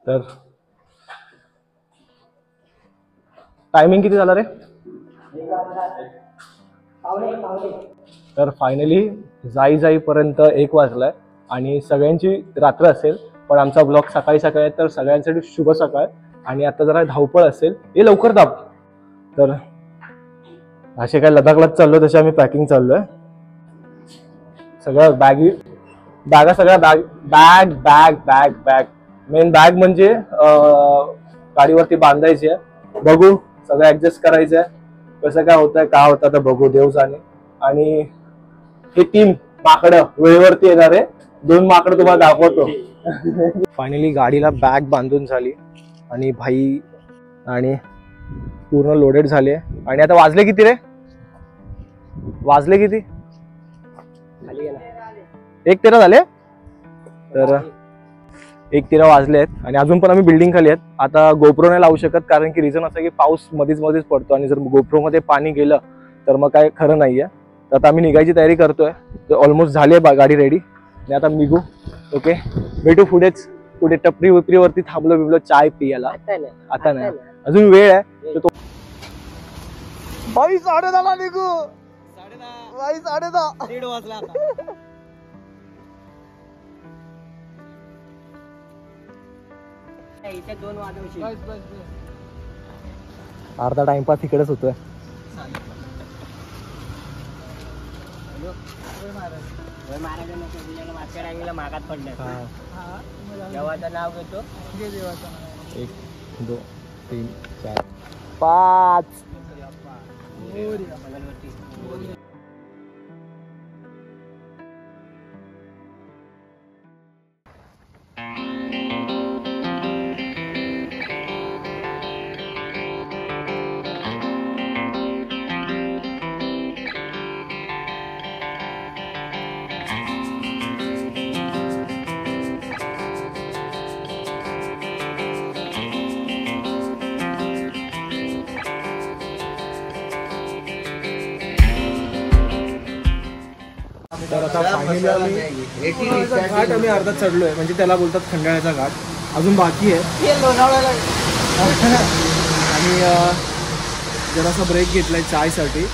तर टायमिंग किती झाला रे? तर फायनली जाईपर्यंत 1 वाजलाय आणि सगळ्यांची रात्र असेल, पण आमचा ब्लॉग सकाळी सकाळी आहे, तर सगळ्यांसाठी शुभ सकाळ. आणि आता जरा धावपळ असेल, हे लवकर दाब. तर असे काय लदाखलाच चाललो तसे आम्ही पॅकिंग चाललोय. सगळं बॅगा सगळ्या बॅग मेन बॅग म्हणजे गाडीवरती बांधायची आहे. बघू सगळं ऍडजस्ट करायचं आहे, कसं काय होतंय काय होतं आता बघू, देव जाणे. आणि हे 3 माकडं वेळेवरती येणार आहे, 2 माकडं तुम्हाला दाखवतो. फायनली गाडीला बॅग बांधून झाली आणि भाई आणि पूर्ण लोडेड झाले. आणि आता वाजले किती रे? वाजले किती? 1:13 झाले. तर 1:13 वाजले आहेत आणि अजून पण आम्ही बिल्डिंग खाली आहेत. आता गोप्रो नाही लावू शकत, कारण की रिझन असं की पाऊस मध्येच पडतो आणि जर गोप्रो मध्ये पाणी गेलं तर मग काय खरं नाहीये. तर आता आम्ही निघायची तयारी करतोय. तर ऑलमोस्ट झाली आहे गाडी रेडी आणि आता निघू. ओके, भेटू पुढे टपरीवरती थांबलो बिबलो चाय पियाला. आता नाही, अजून वेळ आहे. तर तो भाई 10:30 निघू. 10:30 1:30 वाजला आता. इथे 2 वाजवशील. अर्धा टाइमपास इकडेच होतोय. मागात पडलं. देवाचं नाव घेतो. 1 2 3 4 5. तर आता फायनली आम्ही अर्धा चढलोय, म्हणजे त्याला बोलतात खंडाळ्याचा घाट. अजून बाकी आहे आणि जरासा ब्रेक घेतलाय चायसाठी.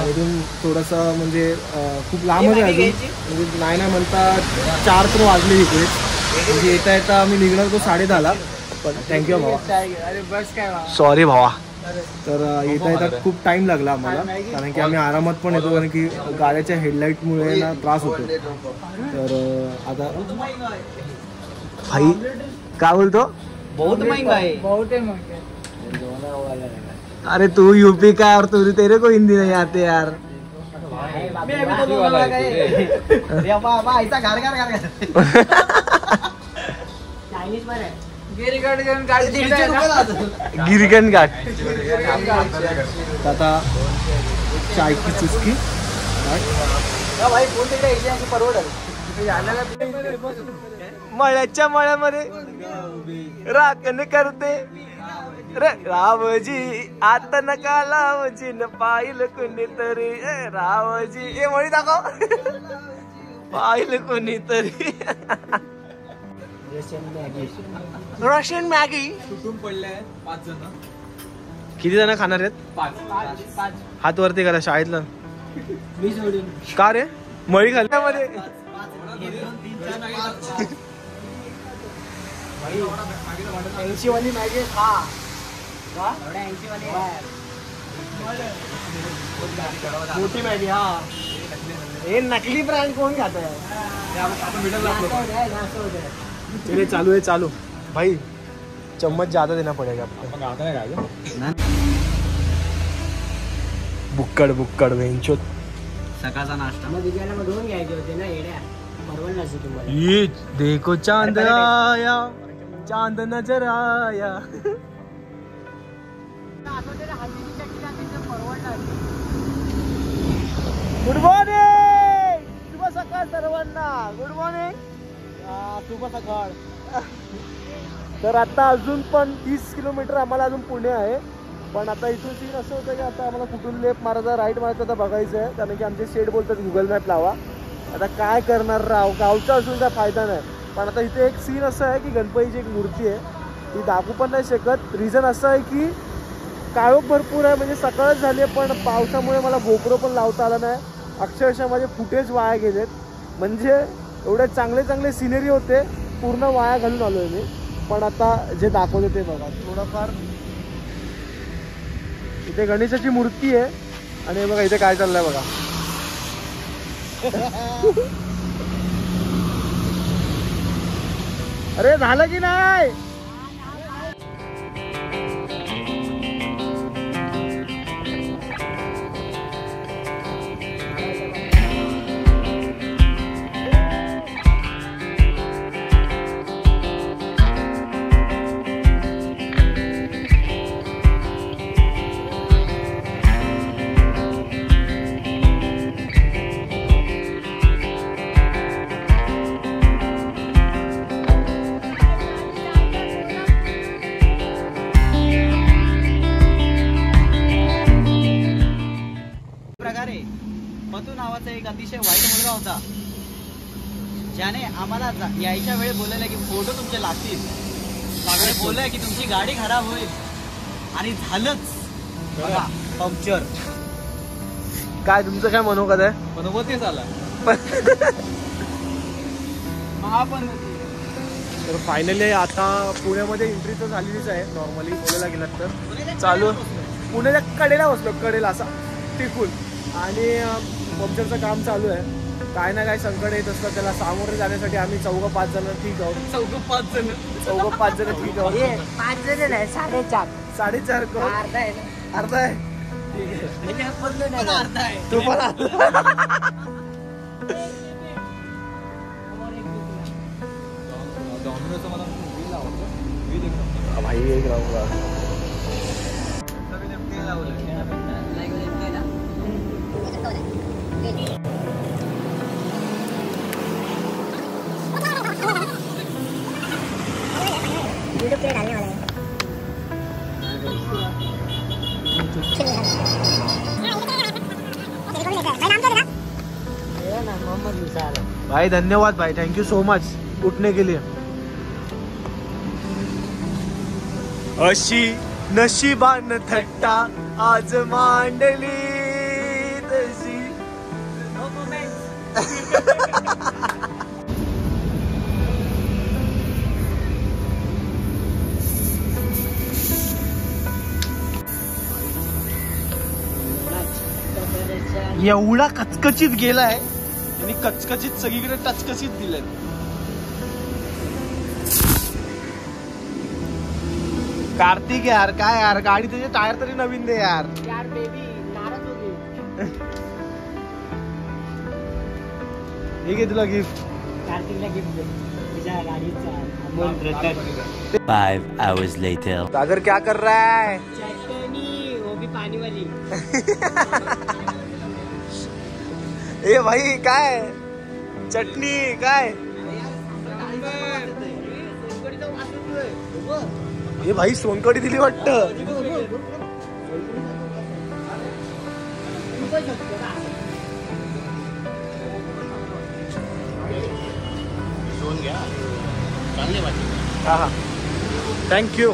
अजून थोडंसं म्हणजे खूप लांबच आहे अजून, म्हणजे नाही म्हणता 4 तर वाजले इकडे. म्हणजे येता आम्ही निघणार तो 10:30ला. पण थँक्यू भावा, सॉरी भावा. तर येता खूप टाइम लागला आम्हाला, कारण की आम्ही आरामात पण येतो, कारण की गाड्याच्या हेडलाईटमुळे ना त्रास होतो. तर आता भाई काय बोलतो, बहुत महंगा है, बहुत महंगा. अरे तू यूपी का और तू तेरे को हिंदी नहीं आते यार. चाइनीज में गिरगन घाट. आता चाय की चुस्की मळ्याच्या मळ्यामध्ये राखण करते रावजी. आता नका लावजी न पाहिलं कोणीतरी रावजी. हे मळी दाखव. पाहिलं कोणीतरी. रशियन मॅगी तुटून पडले. 5 जण. किती जण खाणार आहेत? 5. हात वरती करा शाळेतलं. मी सोडून. का रे? मळी खाल्ल्यामध्ये 80 वाली मॅगी खा. 80 वाली मोठी मॅगी. हा, हे नकली ब्रँड कोण खाता है? चलिए चालू है चालू. भाई चम्मच ज्यादा देना पड़ेगा. बुक्कड वेंचोत. सकाळचा नाश्ता मग दिग्याला मग 2 घ्यायचे होते ना येड्या. परवडला असेल तुम्हाला. ये देखो चांद आया, चांद नजर आया. गुड मॉर्निंग, शुभ सकाळ सर्वांना. गुड मॉर्निंग, शुभ सकाळ. तर आता अजून पण 30 किलोमीटर आम्हाला अजून पुणे आहे. पण आता इथून सीन असं होतं की आता आम्हाला कुठून लेफ्ट मारायचा राईट मारायचा तर बघायचं आहे, कारण की आमचे शेड बोलतात गुगल मॅप लावा. आता काय करणार राव, गावचा असून काय फायदा नाही. पण आता इथे एक सीन असं आहे की गणपतीची एक मूर्ती आहे, ती दाखवू पण नाही शकत. रिझन असं आहे की काळोख भरपूर आहे, म्हणजे सकाळच झाली आहे, पण पावसामुळे मला गोप्रो पण लावता आला नाही. अक्षरशः माझे फुटेज वाया गेलेत. म्हणजे एवढे चांगले चांगले सिनेरी होते, पूर्ण वाया घालून आलो आहे मी. पण आता जे दाखवते ते बघा. थोडंफार इथे गणेशाची मूर्ती आहे आणि बघा इथे काय चाललंय बघा. अरे झालं की नाही? मधू नावाचा एक अतिशय वाईट मुलगा होता, ज्याने आम्हाला यायच्या वेळी बोललेलं की फोटो तुमचे लागतील, बोललंय की तुमची गाडी खराब होईल आणि झालंच बघा पंक्चर. काय तुमचं काय मनोगत आहे? मनोगतीच आला. तर फायनली आता पुण्यामध्ये एंट्री तर झालेलीच आहे. नॉर्मली बोलायला गेलात तर चालू पुण्याच्या कडेला बसलो, कडेला असा टिकून, आणि पंक्चरचं काम चालू आहे. काय ना काय संकट येत असतं, त्याला सामोरे जाण्यासाठी आम्ही 4-5 जण ठीक आहोत. 4-5 जण ठीक आहोत. 5 जण नाही, 4.5. 4.5 करोड अर्धा आहे ना? अर्धा आहे. ठीक आहे, तू पण भाई एक राहूंगा. वीडियो पे डालने वाला है. भाई धन्यवाद भाई, थैंक यू सो मच उठने के लिए. अशी नशिबान थट्टा आज मांडली तशी. एवढा कचकचित गेलाय आणि कचकचित सगळीकडे टचकचित दिलंय. कार्तिक यार, काय यार, गाडी तुझे टायर तरी नवीन दे यार. यार बेबी नाराज हो गई. हे घे तुला गिफ्ट. कार्तिकला गिफ्ट दे तुझ्या गाडीचा. 5 hours later. सागर क्या कर रहा है? चटनी, वो भी पानी वाली. ए भाई काय चटणी काय? ए भाई सोनकडी दिली वाटतं. हा हा, थँक्यू.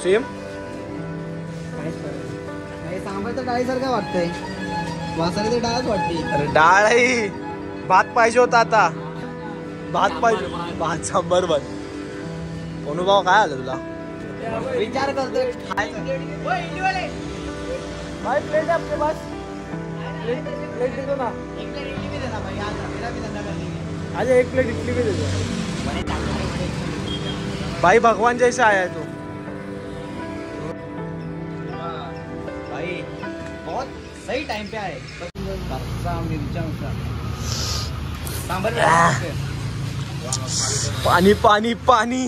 सेम. सांबार तर डाळीसारखं वाटतंय, वासाला तर डाळच वाटते. अरे डाळ आहे, भात पाहिजे होता. आता भात पाहिजे, भात सांबार भात. अनुभव काय आलं तुला? विचार करतोय भाई प्लेट आपके पास? प्लेट दे दो ना. आज एक प्लेट इडली भी दे दो. भाई भगवान जैसा आया है तू. भाई बहुत सही टाइम पे आए. पानी पानी पानी.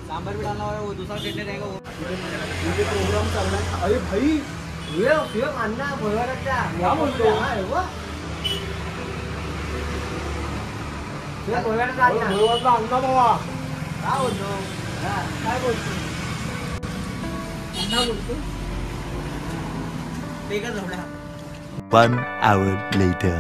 सांभर भी डालना होगा, वो दूसरा चटनी रहेगा वो. प्रोग्राम चल रहा है. अरे भाई ये अन्ना भोयवाराचा क्या बोलतो? ये भोयवाराचा अन्ना. भोयवारचा अण्णा बाबा. काय बोलतो? काय बोलतो? अन्ना बोलतो. बेगा जोडा. 1 hour later.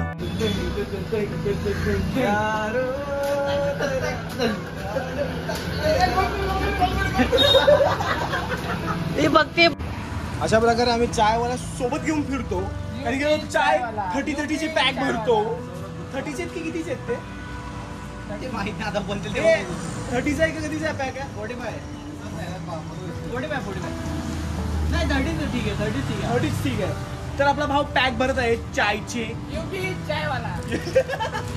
अशा प्रकारे आम्ही चायवाला सोबत घेऊन फिरतो. कारण की तो चाय 30-30चे पॅक भरतो. 30चे आहेत की कितीचे आहेत ते? ते माहित नाही आता बोलतील ते. 30चा आहे का कधीचा पॅक आहे? 45 नाही 30 ठीक आहे 30 ठीक आहे. 30 ठीक आहे. तर आपला भाऊ पॅक भरत आहे चायचे. युपी चायवाला.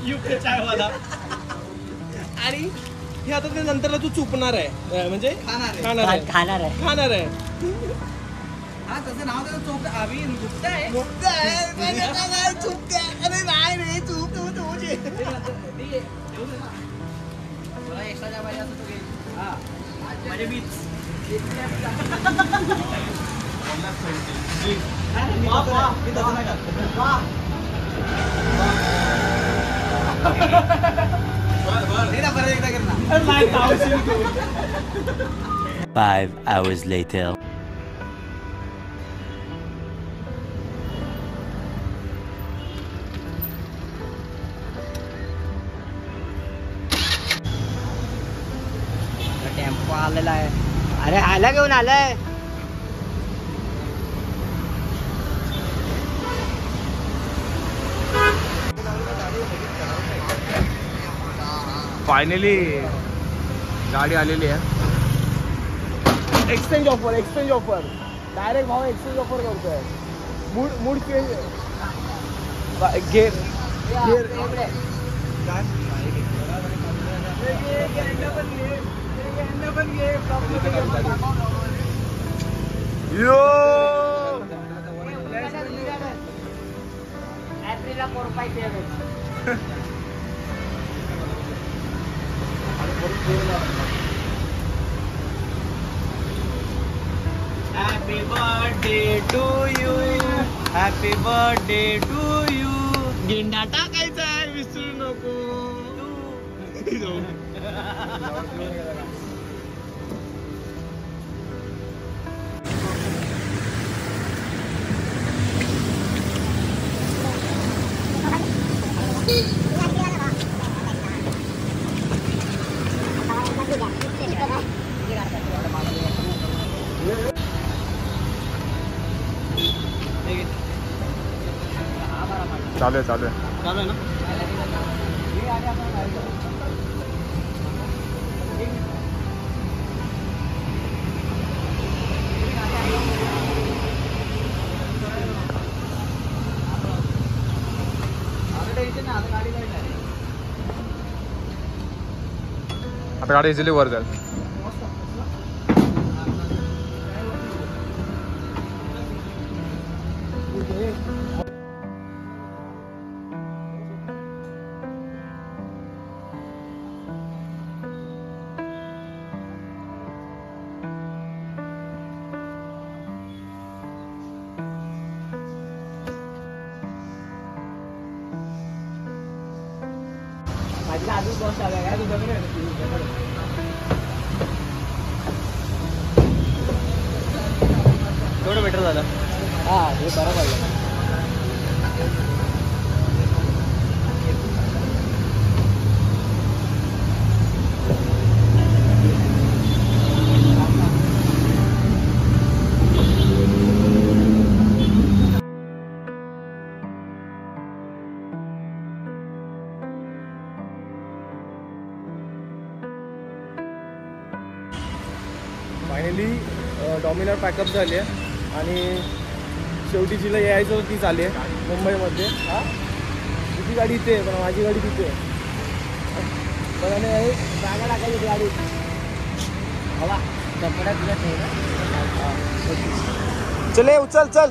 युके चायवाला. आणि हे आता ते नंतरला तू चुपणार आहे म्हणजे खाणार आहे. खाणार आहे. खाणार आहे. हा तसं नाव त्याचं चोप आम्ही गुप्ता आहे. अरे नाही रे तू तुला एक्स्ट्रा द्या पाहिजे असं तू घे. हा म्हणजे मीच. मी तसं नाही करत. 5 hours later. टेम्पो आलेला आहे. अरे आला घेऊन आलाय. फायनली गाडी आलेली आहे. एक्सचेंज ऑफर डायरेक्ट भाव एक्सचेंज ऑफर करतोय. Mood change Happy birthday to you. Happy birthday to you. गेंडा टाकायचा आहे विसरू नको. चालू आहे चालू आहे ना. आता गाडी इझिली वर जाईल. माझी अजून बस आला काय तुझं थोडं बेटर झालं. हा हे बरं पडलं. फायनली डॉमिनर पॅकअप झाली आहे आणि शेवटी जिला यायचं होतं ती चालली आहे मुंबईमध्ये. हा तुझी गाडी इथे आहे पण माझी गाडी तिथे आहे. पण आहे जागा टाकायची गाडी. हवा कपड्यात तुला ठेव. चल उचल चल.